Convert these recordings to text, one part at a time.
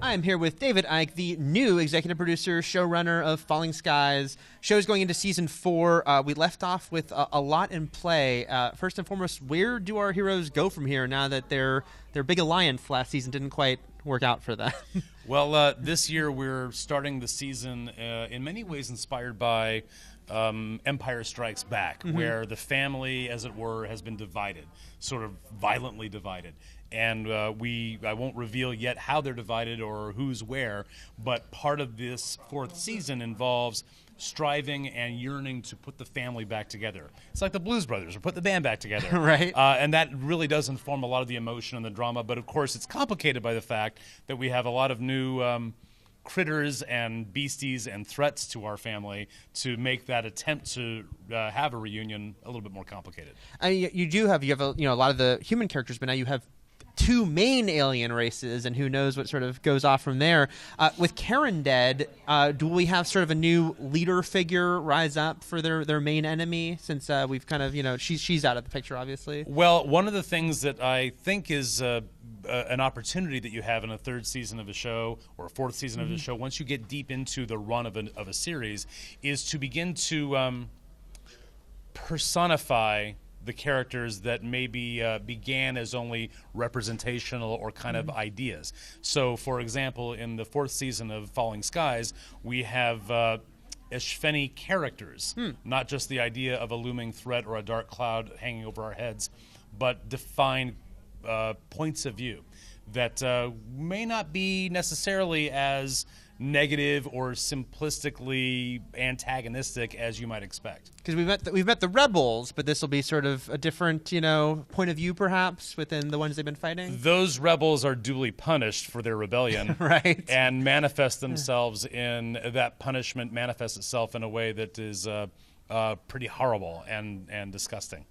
I am here with David Eick, the new executive producer, showrunner of Falling Skies. Show's going into season 4. We left off with a lot in play. First and foremost, where do our heroes go from here now that their big alliance last season didn't quite work out for them? Well, this year we're starting the season in many ways inspired by Empire Strikes Back, where the family, as it were, has been divided, sort of violently divided. And I won't reveal yet how they're divided or who's where, but part of this 4th season involves striving and yearning to put the family back together. It's like the Blues Brothers, or put the band back together. Right. And that really does inform a lot of the emotion and the drama, but of course it's complicated by the fact that we have a lot of new critters and beasties and threats to our family to make that attempt to have a reunion a little bit more complicated. You have a lot of the human characters, but now you have 2 main alien races, and who knows what sort of goes off from there. With Karen dead, do we have sort of a new leader figure rise up for their main enemy, since we've kind of, she's out of the picture, obviously? Well, one of the things that I think is an opportunity that you have in a 3rd season of a show or a 4th season of a show, once you get deep into the run of a series, is to begin to personify the characters that maybe began as only representational or kind of ideas. So, for example, in the 4th season of Falling Skies, we have Ishveni characters, not just the idea of a looming threat or a dark cloud hanging over our heads, but defined points of view that may not be necessarily as negative or simplistically antagonistic as you might expect. Because we've met the rebels, but this will be sort of a different, point of view perhaps within the ones they've been fighting. Those rebels are duly punished for their rebellion, right, and manifest themselves in that punishment manifests itself in a way that is pretty horrible and disgusting.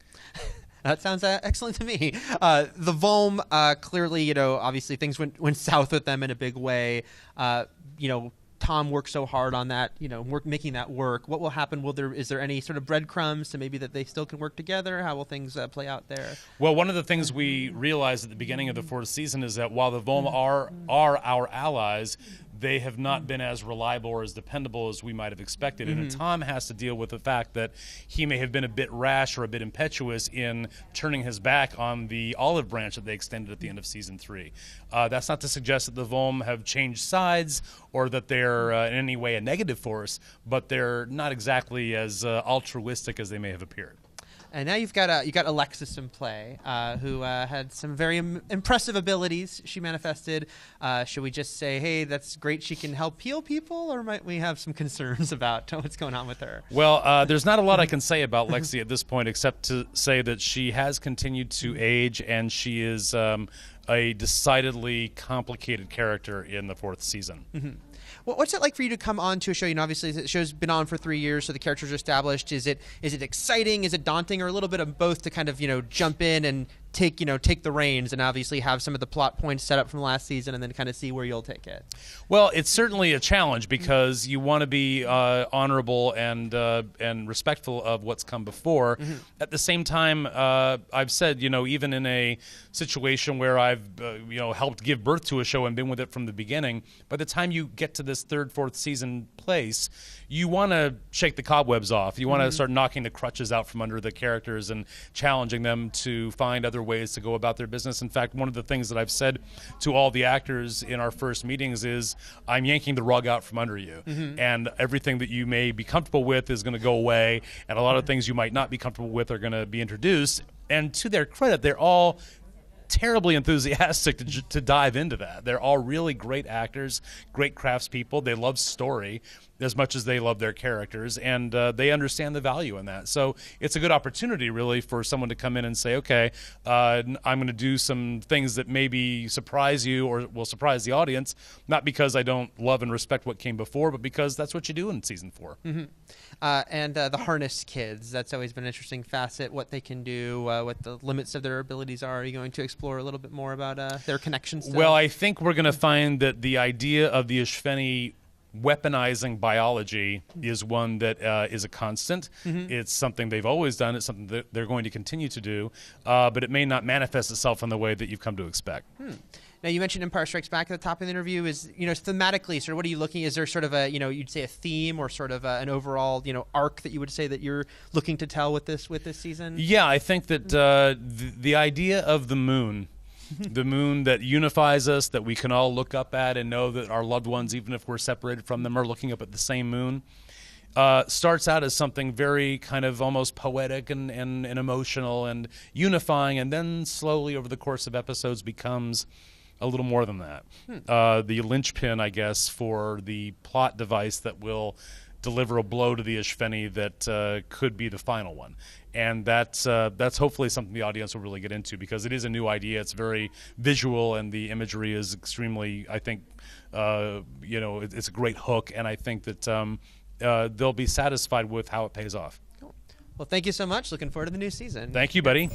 That sounds excellent to me. The Volm, clearly, obviously things went south with them in a big way. Tom worked so hard on that, making that work. What will happen? Is there any sort of breadcrumbs to maybe that they still can work together? How will things play out there? Well, one of the things we realized at the beginning of the 4th season is that while the Volm are our allies, they have not been as reliable or as dependable as we might have expected. And Tom has to deal with the fact that he may have been a bit rash or a bit impetuous in turning his back on the olive branch that they extended at the end of season 3. That's not to suggest that the Volm have changed sides or that they're in any way a negative force, but they're not exactly as altruistic as they may have appeared. And now you got Alexis in play, who had some very impressive abilities she manifested. Should we just say, hey, that's great, she can help heal people, or might we have some concerns about what's going on with her? Well, there's not a lot I can say about Lexi at this point, except to say that she has continued to age, and she is a decidedly complicated character in the 4th season. What's it like for you to come on to a show? Obviously the show's been on for 3 years, so the characters are established. Is it exciting? Is it daunting? Or a little bit of both to kind of, jump in and take the reins and obviously have some of the plot points set up from last season and then kind of see where you'll take it? Well, it's certainly a challenge because you want to be honorable and respectful of what's come before. At the same time, I've said, even in a situation where I've helped give birth to a show and been with it from the beginning, by the time you get to this 3rd, 4th season place, you want to shake the cobwebs off. You want to start knocking the crutches out from under the characters and challenging them to find other ways to go about their business. In fact, one of the things that I've said to all the actors in our first meetings is, I'm yanking the rug out from under you, and everything that you may be comfortable with is going to go away, and a lot of things you might not be comfortable with are going to be introduced. And to their credit, they're all terribly enthusiastic to dive into that. They're all really great actors, great craftspeople. They love story as much as they love their characters, and they understand the value in that. So it's a good opportunity, really, for someone to come in and say, okay, I'm going to do some things that maybe surprise you or will surprise the audience, not because I don't love and respect what came before, but because that's what you do in season 4. And the harness kids, that's always been an interesting facet, what they can do, what the limits of their abilities are. Are you going to explore a little bit more about their connections to Well, I think we're going to find that the idea of the Ishveni weaponizing biology is one that is a constant. It's something they've always done. It's something that they're going to continue to do, but it may not manifest itself in the way that you've come to expect. Now, you mentioned Empire Strikes Back at the top of the interview. Is, thematically, sort of what are you looking? Is there sort of a, you'd say a theme or sort of an overall, arc that you would say that you're looking to tell with this season? Yeah, I think that the idea of the moon, the moon that unifies us, that we can all look up at and know that our loved ones, even if we're separated from them, are looking up at the same moon, starts out as something very kind of almost poetic and emotional and unifying, and then slowly over the course of episodes becomes a little more than that. The linchpin, I guess, for the plot device that will deliver a blow to the Ishveni that could be the final one. And that's hopefully something the audience will really get into, because it is a new idea. It's very visual, and the imagery is extremely, I think, it's a great hook, and I think that they'll be satisfied with how it pays off. Cool. Well, thank you so much. Looking forward to the new season. Thank you, buddy.